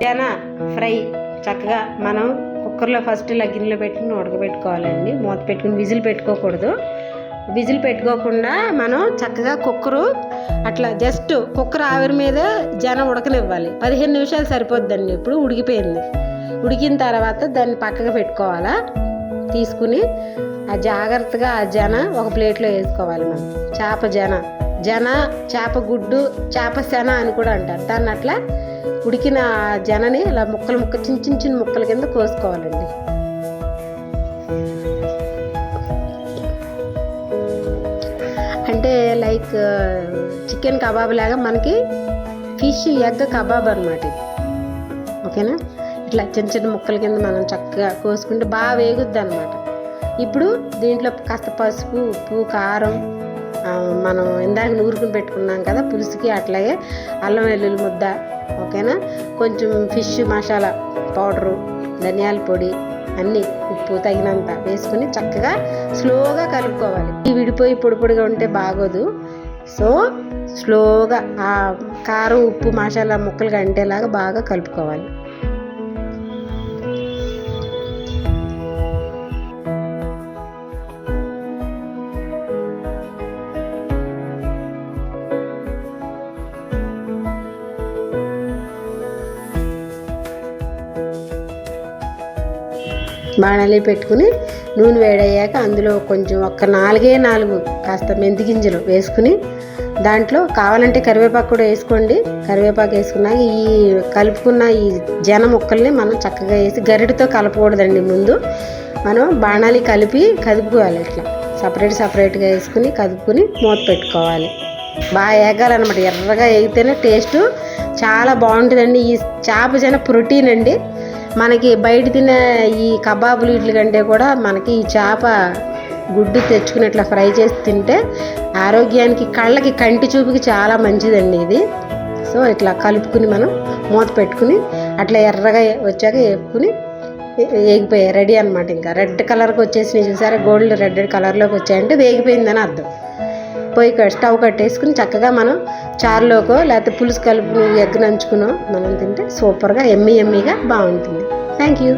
జన ఫ్రై చక్కగా మనం కుక్కర్లో ఫస్ట్ గిన్నెలో పెట్టుకుని ఉడకబెట్టుకోవాలండి. మూత పెట్టుకుని విజిల్ పెట్టుకోకూడదు. విజిల్ పెట్టుకోకుండా మనం చక్కగా కుక్కరు అట్లా జస్ట్ కుక్కర్ ఆవిరి మీద జన ఉడకనివ్వాలి. 15 నిమిషాలు సరిపోద్దండి. ఇప్పుడు ఉడికిపోయింది. ఉడికిన తర్వాత దాన్ని పక్కగా పెట్టుకోవాలా. తీసుకుని ఆ జాగ్రత్తగా ఆ జన ఒక ప్లేట్లో వేసుకోవాలి. మనం చేప గుడ్డు, చేప శన అని కూడా అంటారు. దాన్ని అట్లా ఉడికిన జనని ఇలా చిన్న ముక్కల కింద కోసుకోవాలండి. అంటే లైక్ చికెన్ కబాబ్ లాగా మనకి ఫిష్ ఎగ్ కబాబ్ అనమాట ఇది. ఓకేనా? ఇట్లా చిన్న ముక్కల కింద మనం చక్కగా కోసుకుంటే బాగా వేగుద్ది అనమాట. ఇప్పుడు దీంట్లో కాస్త పసుపు, ఉప్పు, కారం, మనం ఇందాక నూరుకుని పెట్టుకున్నాం కదా పులుసుకి, అట్లాగే అల్లం వెల్లుల్లి ముద్ద, ఓకేనా, కొంచెం ఫిష్ మసాలా పౌడరు, ధనియాల పొడి, అన్నీ ఉప్పు తగినంత వేసుకుని చక్కగా స్లోగా కలుపుకోవాలి. ఈ విడిపోయి పొడిగా ఉంటే బాగోదు. సో స్లోగా ఆ కారం, ఉప్పు, మసాలా ముక్కలుగా అంటేలాగా బాగా కలుపుకోవాలి. బాణలి పెట్టుకుని నూనె వేడయ్యాక అందులో కొంచెం ఒక 4 కాస్త మెంతి గింజలు వేసుకుని దాంట్లో కావాలంటే కరివేపాకు కూడా వేసుకోండి. కరివేపాకు వేసుకున్నాక ఈ కలుపుకున్న ఈ జన ముక్కల్ని మనం చక్కగా వేసి గరిటతో కలపకూడదండి. ముందు మనం బాణాలి కదుపుకోవాలి. ఇట్లా సపరేట్గా వేసుకుని కదుపుకుని మూత పెట్టుకోవాలి. బాగా వేగాలన్నమాట. ఎర్రగా వేగితేనే టేస్ట్ చాలా బాగుంటుందండి. ఈ చేప జన ప్రోటీన్ అండి. మనకి బయట తినే ఈ కబాబులు వీటి కంటే కూడా మనకి ఈ చేప గుడ్డు తెచ్చుకుని ఇట్లా ఫ్రై చేసి తింటే ఆరోగ్యానికి, కళ్ళకి, కంటి చూపుకి చాలా మంచిదండి ఇది. సో ఇట్లా కలుపుకుని మనం మూత పెట్టుకుని అట్లా ఎర్రగా వచ్చాక వేపుకుని వేగిపోయాయి, రెడీ అనమాట. ఇంకా రెడ్ కలర్కి వచ్చేసినాయి చూసారా, గోల్డ్ రెడ్ కలర్లోకి వచ్చాయంటే వేగిపోయిందని అర్థం. స్టవ్ కట్టేసుకుని చక్కగా మనం చారులోకో లేకపోతే పులుసు కలుపుకుని ఎగ్ నంచుకునో మనం తింటే సూపర్గా ఎమ్మీగా బాగుంటుంది. Thank you.